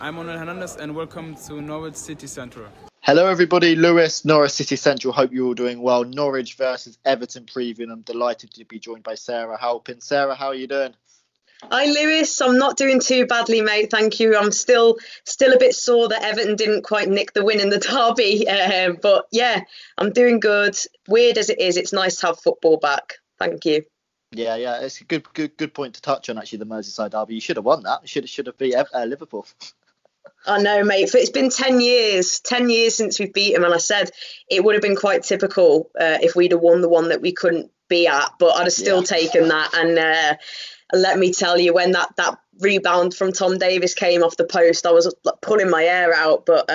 I'm Manuel Hernandez and welcome to Norwich City Central. Hello everybody, Lewis, Norwich City Central. Hope you're all doing well. Norwich versus Everton preview, and I'm delighted to be joined by Sarah HALPIN. Sarah, how are you doing? Hi Lewis, I'm not doing too badly, mate. Thank you. I'm still a bit sore that Everton didn't quite nick the win in the derby, but yeah, I'm doing good. Weird as it is, it's nice to have football back. Thank you. Yeah, it's a good point to touch on. Actually, the Merseyside Derby, you should have won that. Should have beat Liverpool. I know, mate. It's been 10 years since we've beat them, and I said it would have been quite typical if we'd have won the one that we couldn't be at, but I'd have still taken that. And let me tell you, when that rebound from Tom Davies came off the post, I was pulling my hair out. But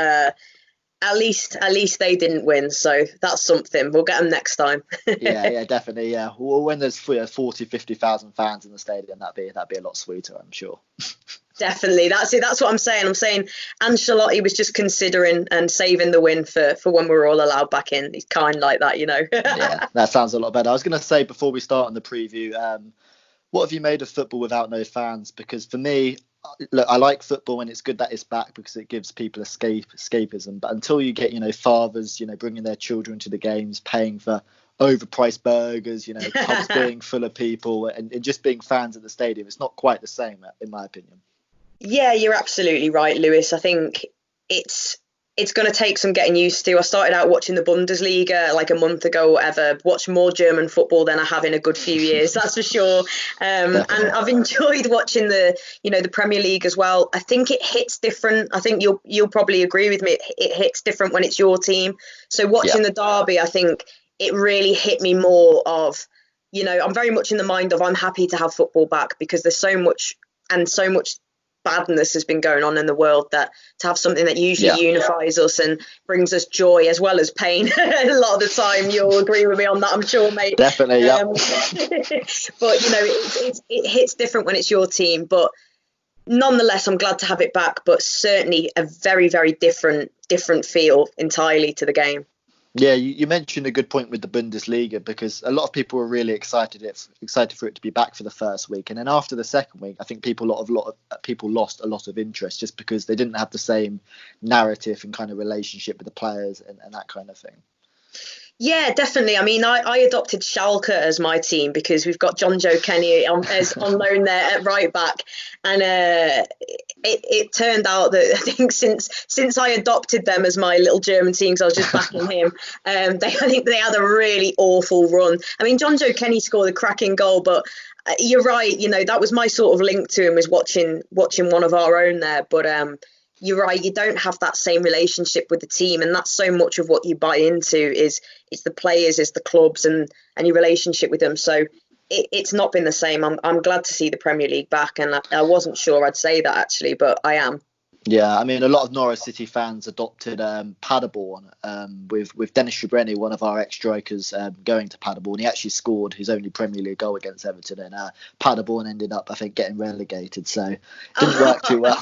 at least they didn't win, so that's something. We'll get them next time. yeah, definitely. Yeah, well, when there's 40, 50,000 fans in the stadium, that'd be a lot sweeter, I'm sure. Definitely, that's it. That's what I'm saying. I'm saying Ancelotti was just considering and saving the win for when we're all allowed back in. He's kind like that, you know. Yeah, that sounds a lot better. I was going to say before we start on the preview, what have you made of football without no fans? Because for me, look, I like football when it's good that it's back because it gives people escapism. But until you get, fathers, bringing their children to the games, paying for overpriced burgers, pubs being full of people and just being fans at the stadium, it's not quite the same, in my opinion. Yeah, you're absolutely right, Lewis. I think it's going to take some getting used to. I started out watching the Bundesliga like a month ago or whatever, watched more German football than I have in a good few years, that's for sure. And I've enjoyed watching the Premier League as well. I think it hits different. I think you'll probably agree with me. It hits different when it's your team. So watching the derby, I think it really hit me more of, I'm very much in the mind of I'm happy to have football back because there's so much badness has been going on in the world that to have something that usually unifies us and brings us joy as well as pain a lot of the time. You'll agree with me on that, I'm sure, mate. Definitely, yeah. But it hits different when it's your team, but nonetheless I'm glad to have it back, but certainly a very, very different feel entirely to the game. Yeah, you mentioned a good point with the Bundesliga because a lot of people were really excited for it to be back for the first week, and then after the second week, I think a lot of people lost a lot of interest just because they didn't have the same narrative and kind of relationship with the players and that kind of thing. Yeah, definitely. I mean, I adopted Schalke as my team because we've got John Joe Kenny on loan there at right back, and it turned out that I think since I adopted them as my little German team, because I was just backing him, I think they had a really awful run. I mean, John Joe Kenny scored a cracking goal, but you're right. That was my sort of link to him, was watching one of our own there, but you're right, you don't have that same relationship with the team, and that's so much of what you buy into is the players, is the clubs and your relationship with them. So it's not been the same. I'm glad to see the Premier League back, and I wasn't sure I'd say that actually, but I am. Yeah, I mean, a lot of Norwich City fans adopted Paderborn with Dennis Schubreni, one of our ex-strikers, going to Paderborn. He actually scored his only Premier League goal against Everton, and Paderborn ended up, I think, getting relegated. So it didn't work too well.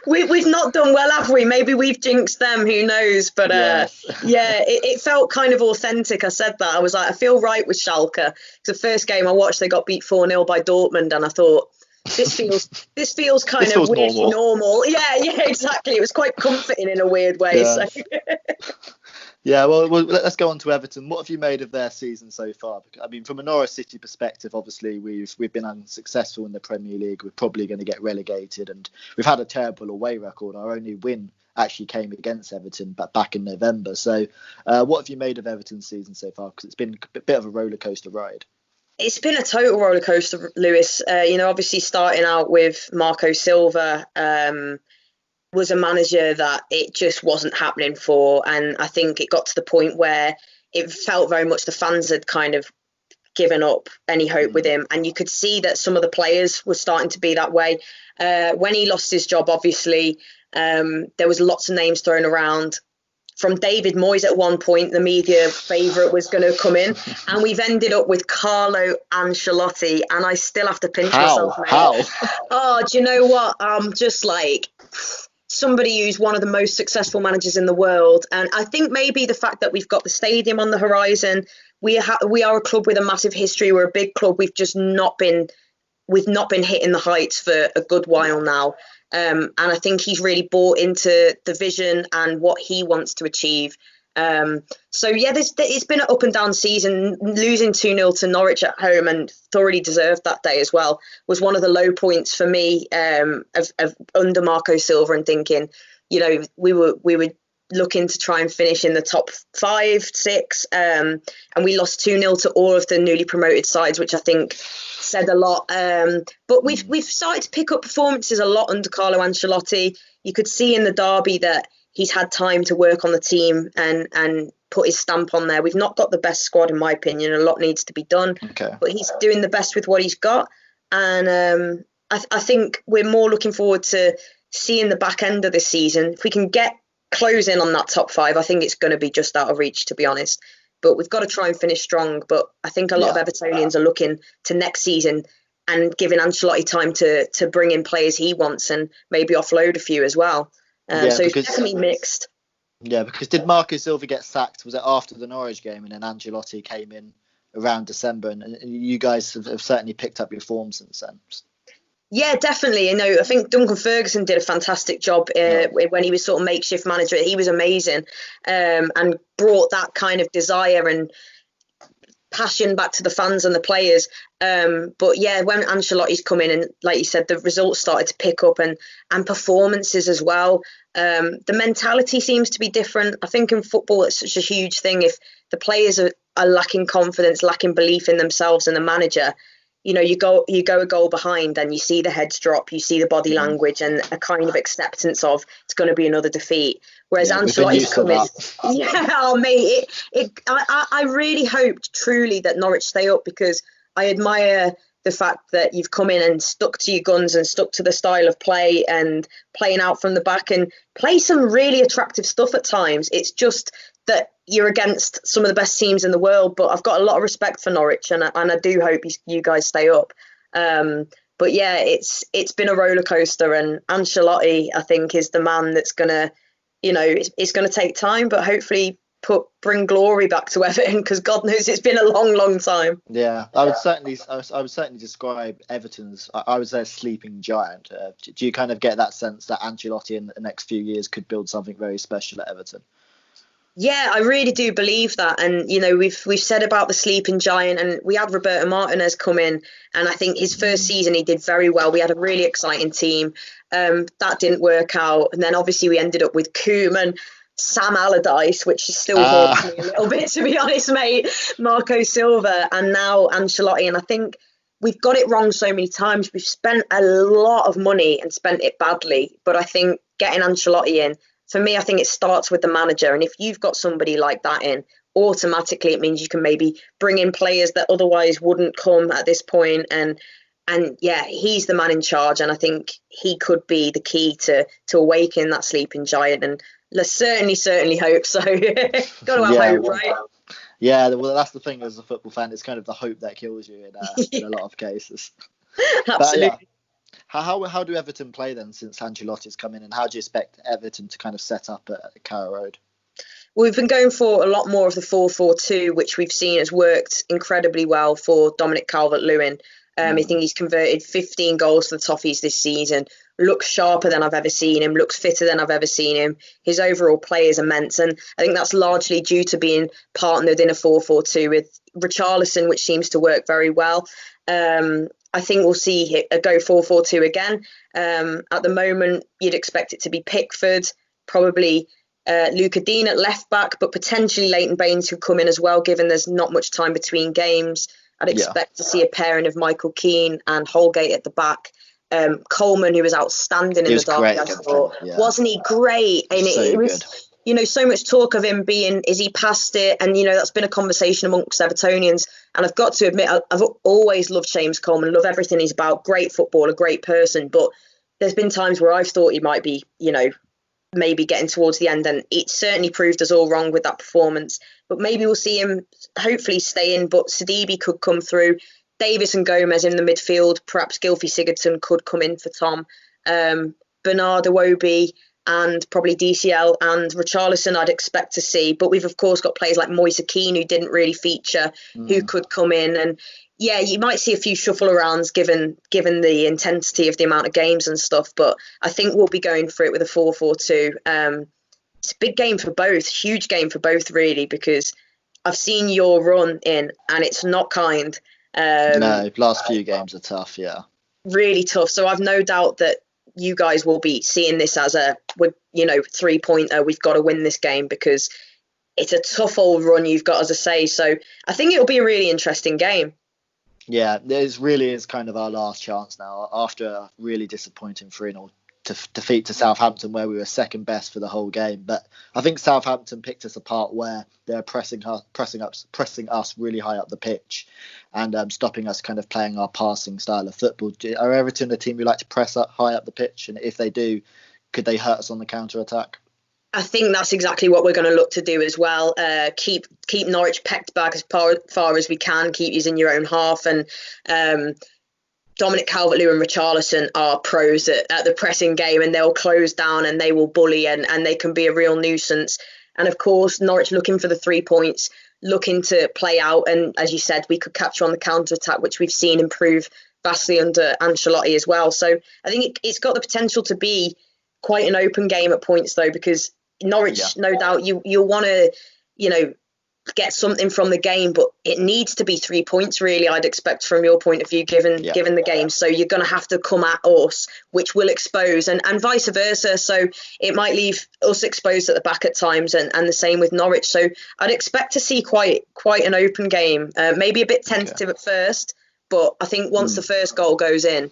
We've not done well, have we? Maybe we've jinxed them, who knows? But it felt kind of authentic. I said that. I was like, I feel right with Schalke. It's the first game I watched, they got beat 4-0 by Dortmund, and I thought, this feels kind of weirdly normal. Yeah, exactly. It was quite comforting in a weird way. Yeah. So. Yeah, well, let's go on to Everton. What have you made of their season so far? I mean, from a Norwich City perspective, obviously we've been unsuccessful in the Premier League. We're probably going to get relegated, and we've had a terrible away record. Our only win actually came against Everton, but back in November. So, what have you made of Everton's season so far? Because it's been a bit of a roller coaster ride. It's been a total roller coaster, Lewis. Obviously starting out with Marco Silva was a manager that it just wasn't happening for. And I think it got to the point where it felt very much the fans had kind of given up any hope with him. And you could see that some of the players were starting to be that way. When he lost his job, obviously, there was lots of names thrown around. From David Moyes at one point, the media favourite was going to come in, and we've ended up with Carlo Ancelotti, and I still have to pinch myself, mate. How? Oh, do you know what? I'm just like somebody who's one of the most successful managers in the world, and I think maybe the fact that we've got the stadium on the horizon, we are a club with a massive history. We're a big club. We've not been hitting the heights for a good while now. And I think he's really bought into the vision and what he wants to achieve. So yeah, it's been an up and down season. Losing 2-0 to Norwich at home, and thoroughly deserved that day as well, was one of the low points for me, of under Marco Silva, and thinking, we were looking to try and finish in the top 5, 6, and we lost 2-0 to all of the newly promoted sides, which I think said a lot. But we've started to pick up performances a lot under Carlo Ancelotti. You could see in the derby that he's had time to work on the team and put his stamp on there. We've not got the best squad, in my opinion. A lot needs to be done. Okay. But he's doing the best with what he's got. And I think we're more looking forward to seeing the back end of this season. If we can get closing on that top 5, I think it's going to be just out of reach, to be honest. But we've got to try and finish strong. But I think a lot of Evertonians are looking to next season and giving Ancelotti time to bring in players he wants and maybe offload a few as well. So it's definitely mixed. Yeah, because did Marco Silva get sacked? Was it after the Norwich game, and then Ancelotti came in around December, and you guys have certainly picked up your form since then? Yeah, definitely. I think Duncan Ferguson did a fantastic job when he was sort of makeshift manager. He was amazing, and brought that kind of desire and passion back to the fans and the players. But yeah, when Ancelotti's come in, and like you said, the results started to pick up, and performances as well. The mentality seems to be different. I think in football it's such a huge thing. If the players are lacking confidence, lacking belief in themselves and the manager, you go a goal behind and you see the heads drop, you see the body language and a kind of acceptance of it's going to be another defeat. Whereas Ancelotti's come in, I really hoped truly that Norwich stay up, because I admire the fact that you've come in and stuck to your guns and stuck to the style of play and playing out from the back and play some really attractive stuff at times. It's just that you're against some of the best teams in the world, but I've got a lot of respect for Norwich, and I do hope you guys stay up. But yeah, it's been a roller coaster, and Ancelotti, I think, is the man that's gonna, it's gonna take time, but hopefully bring glory back to Everton, because God knows it's been a long time. Yeah, I would certainly describe Everton's. I would say a sleeping giant. Do you kind of get that sense that Ancelotti in the next few years could build something very special at Everton? Yeah, I really do believe that. And, we've said about the sleeping giant, and we had Roberto Martinez come in, and I think his first season he did very well. We had a really exciting team. That didn't work out. And then obviously we ended up with Koeman, Sam Allardyce, which is still haunts me a little bit, to be honest, mate, Marco Silva, and now Ancelotti. And I think we've got it wrong so many times. We've spent a lot of money and spent it badly. But I think getting Ancelotti in, for me, I think it starts with the manager. And if you've got somebody like that in, automatically it means you can maybe bring in players that otherwise wouldn't come at this point. And yeah, he's the man in charge. And I think he could be the key to awaken that sleeping giant. And let's certainly hope so. Got to have hope, right? Yeah, well, that's the thing as a football fan. It's kind of the hope that kills you in a lot of cases. Absolutely. But, yeah. How do Everton play then since Ancelotti's come in, and how do you expect Everton to kind of set up at Carrow Road? Well, we've been going for a lot more of the 4-4-2, which we've seen has worked incredibly well for Dominic Calvert-Lewin. I think he's converted 15 goals for the Toffees this season, looks sharper than I've ever seen him, looks fitter than I've ever seen him. His overall play is immense, and I think that's largely due to being partnered in a 4-4-2 with Richarlison, which seems to work very well. I think we'll see a go 4-4-2 again. At the moment, you'd expect it to be Pickford, probably Luca Dean at left back, but potentially Leighton Baines could come in as well, given there's not much time between games. I'd expect to see a pairing of Michael Keane and Holgate at the back. Coleman, who was outstanding in the derby, I thought. Wasn't he great? And it was, so much talk of him being, is he past it? And, that's been a conversation amongst Evertonians. And I've got to admit, I've always loved James Coleman, love everything he's about. Great footballer, great person. But there's been times where I've thought he might be, maybe getting towards the end. And it certainly proved us all wrong with that performance. But maybe we'll see him hopefully stay in. But Sidibe could come through. Davis and Gomez in the midfield. Perhaps Gylfi Sigurdsson could come in for Tom. Bernard Iwobi and probably DCL and Richarlison I'd expect to see. But we've, of course, got players like Moise Kean, who didn't really feature, who could come in. And yeah, you might see a few shuffle arounds given the intensity of the amount of games and stuff, but I think we'll be going for it with a 4-4-2. It's a big game for both, huge game for both, really, because I've seen your run in and it's not kind. No, last few games are tough, yeah. Really tough. So I've no doubt that you guys will be seeing this as a, 3-pointer. We've got to win this game because it's a tough old run you've got, as I say. So I think it'll be a really interesting game. Yeah, it really is kind of our last chance now after a really disappointing 3-0 defeat to Southampton, where we were second best for the whole game. But I think Southampton picked us apart where they're pressing us really high up the pitch and stopping us kind of playing our passing style of football. Are Everton a team who like to press up high up the pitch? And if they do, could they hurt us on the counter attack? I think that's exactly what we're going to look to do as well. Keep Norwich pecked back as far as we can. Keep using your own half, and Dominic Calvert-Lewin and Richarlison are pros at the pressing game, and they'll close down and they will bully and they can be a real nuisance. And of course, Norwich looking for the 3 points, looking to play out. And as you said, we could capture on the counter-attack, which we've seen improve vastly under Ancelotti as well. So I think it's got the potential to be quite an open game at points, though, because Norwich, no doubt, you'll want to, get something from the game, but it needs to be 3 points, really, I'd expect from your point of view, given the game. So you're going to have to come at us, which will expose, and vice versa. So it might leave us exposed at the back at times, and the same with Norwich. So I'd expect to see quite an open game, maybe a bit tentative at first, but I think once the first goal goes in,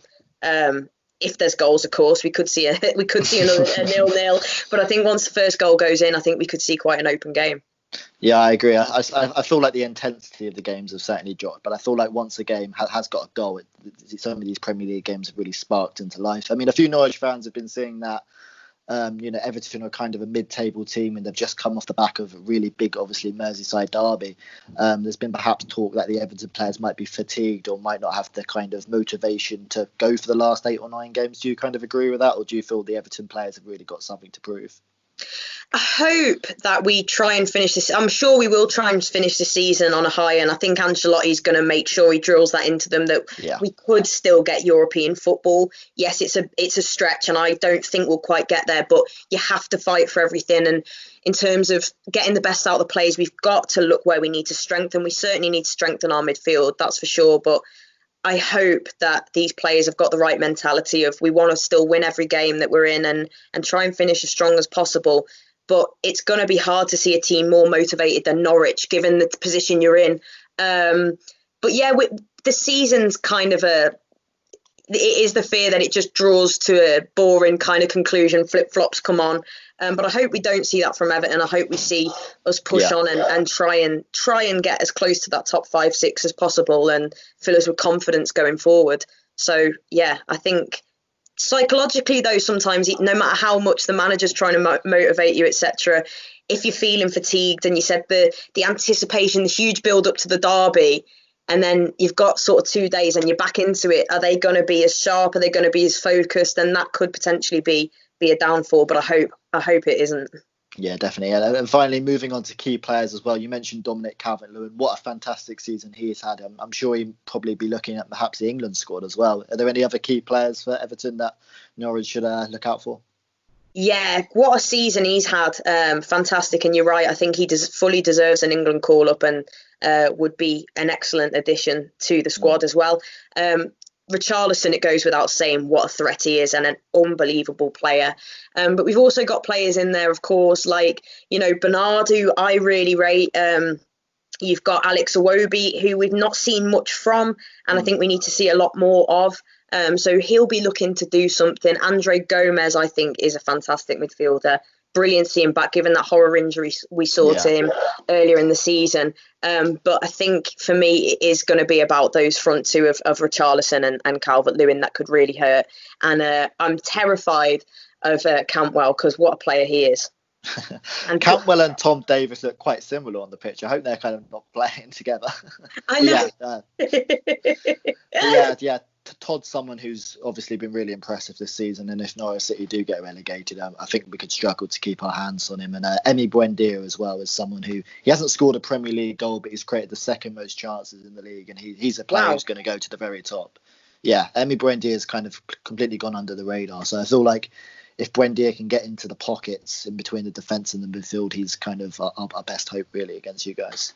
if there's goals, of course, we could see another a 0-0. But I think once the first goal goes in, I think we could see quite an open game. Yeah, I agree. I feel like the intensity of the games have certainly dropped, but I feel like once a game has got a goal, some of these Premier League games have really sparked into life. I mean, a few Norwich fans have been saying that Everton are kind of a mid-table team and they've just come off the back of a really big, obviously, Merseyside Derby. There's been perhaps talk that the Everton players might be fatigued or might not have the kind of motivation to go for the last 8 or 9 games. Do you kind of agree with that, or do you feel the Everton players have really got something to prove? I hope that we try and finish this. I'm sure we will try and finish the season on a high, and I think Ancelotti's going to make sure he drills that into them that we could still get European football. Yes, it's a stretch, and I don't think we'll quite get there, but you have to fight for everything. And in terms of getting the best out of the players, we've got to look where we need to strengthen. We certainly need to strengthen our midfield, that's for sure. But I hope that these players have got the right mentality of we want to still win every game that we're in and try and finish as strong as possible. But it's going to be hard to see a team more motivated than Norwich, given the position you're in. But yeah, the season's kind of it is the fear that it just draws to a boring kind of conclusion, flip-flops come on. But I hope we don't see that from Everton. I hope we see us push on and try and get as close to that top 5-6 as possible and fill us with confidence going forward. So yeah, I think psychologically, though, sometimes no matter how much the manager's trying to motivate you, etc., if you're feeling fatigued, and you said the anticipation, the huge build up to the derby, and then you've got sort of 2 days and you're back into it, are they going to be as sharp? Are they going to be as focused? And that could potentially be a downfall, but I hope it isn't. Yeah, definitely. And finally, moving on to key players as well. You mentioned Dominic Calvert-Lewin. What a fantastic season he's had. I'm sure he'll probably be looking at perhaps the England squad as well. Are there any other key players for Everton that Norwich should look out for? Yeah, what a season he's had. Fantastic. And you're right. I think he fully deserves an England call-up and would be an excellent addition to the squad as well. Richarlison, it goes without saying what a threat he is and an unbelievable player. But we've also got players in there, of course, like, Bernard, who I really rate. You've got Alex Iwobi, who we've not seen much from, and I think we need to see a lot more of. So he'll be looking to do something. Andre Gomez, I think, is a fantastic midfielder. Brilliant seeing back, given that horror injury we saw to him earlier in the season. But I think for me, it is going to be about those front two of Richarlison and Calvert-Lewin that could really hurt. And I'm terrified of Cantwell, because what a player he is. And Cantwell and Tom Davies look quite similar on the pitch. I hope they're kind of not playing together. I know. Yeah. Todd's someone who's obviously been really impressive this season, and if Norwich City do get relegated, I think we could struggle to keep our hands on him. And Emi Buendia as well is someone who he hasn't scored a Premier League goal, but he's created the second most chances in the league, and he's a player who's going to go to the very top. Yeah, Emi Buendia has kind of completely gone under the radar. So I feel like if Buendia can get into the pockets in between the defence and the midfield, he's kind of our best hope really against you guys.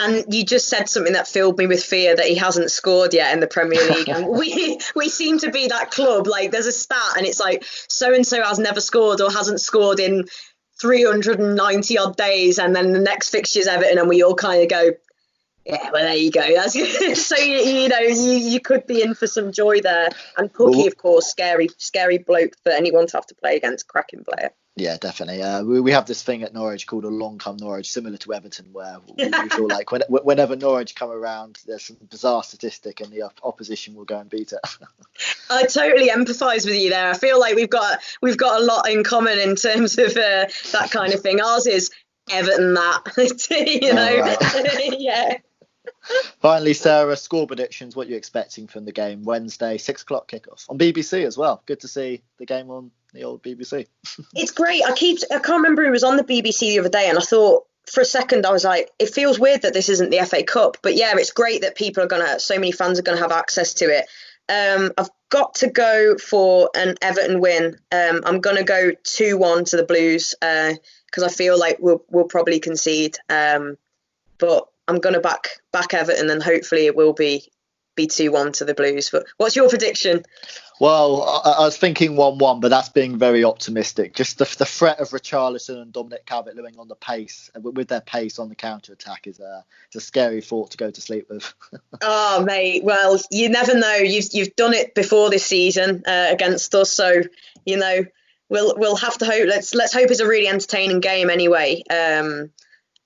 And you just said something that filled me with fear, that he hasn't scored yet in the Premier League. And we seem to be that club. Like, there's a stat and it's like so-and-so has never scored or hasn't scored in 390 odd days. And then the next fixture's Everton and we all kind of go, yeah, well, there you go. That's good. So, you could be in for some joy there. And Pookie, of course, scary bloke for anyone to have to play against, cracking player. Yeah, definitely. We have this thing at Norwich called a long come Norwich, similar to Everton, where we feel like whenever Norwich come around, there's some bizarre statistic and the opposition will go and beat it. I totally empathise with you there. I feel like we've got a lot in common in terms of that kind of thing. Ours is Everton that, Right. Yeah. Finally, Sarah, score predictions. What are you expecting from the game Wednesday, 6:00 kickoff on BBC as well? Good to see the game on the old BBC. It's great. I can't remember who was on the BBC the other day, and I thought for a second I was like, it feels weird that this isn't the FA Cup, but yeah, it's great that so many fans are gonna have access to it. I've got to go for an Everton win. I'm gonna go 2-1 to the Blues because I feel like we'll probably concede, but I'm gonna back Everton, and hopefully it will be 2-1 to the Blues. But what's your prediction? Well, I was thinking 1-1, but that's being very optimistic. Just the threat of Richarlison and Dominic Calvert-Lewin on the pace, with their pace on the counter-attack, is a scary thought to go to sleep with. Oh, mate. Well, you never know. You've done it before this season against us, so we'll have to hope. Let's hope it's a really entertaining game anyway.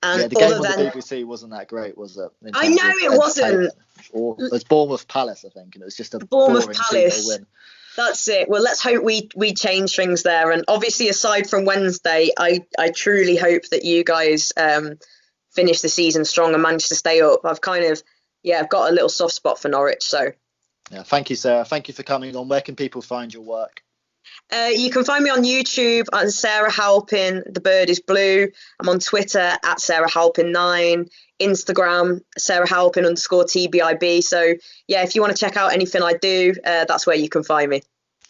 And the game on the BBC wasn't that great, was it? I know it wasn't. It was Bournemouth Palace, I think, and it was just a Bournemouth boring Palace win. That's it. Well, let's hope we change things there. And obviously, aside from Wednesday, I truly hope that you guys finish the season strong and manage to stay up. I've got a little soft spot for Norwich. So, yeah, thank you, Sarah. Thank you for coming on. Where can people find your work? You can find me on YouTube on Sarah HALPIN. The bird is blue. I'm on Twitter at Sarah HALPIN9, Instagram Sarah HALPIN _TBIB. So yeah, if you want to check out anything I do, that's where you can find me.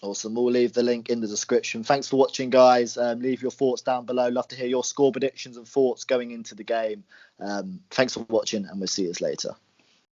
Awesome. We'll leave the link in the description. Thanks for watching, guys. Leave your thoughts down below. Love to hear your score predictions and thoughts going into the game. Thanks for watching, and we'll see you later.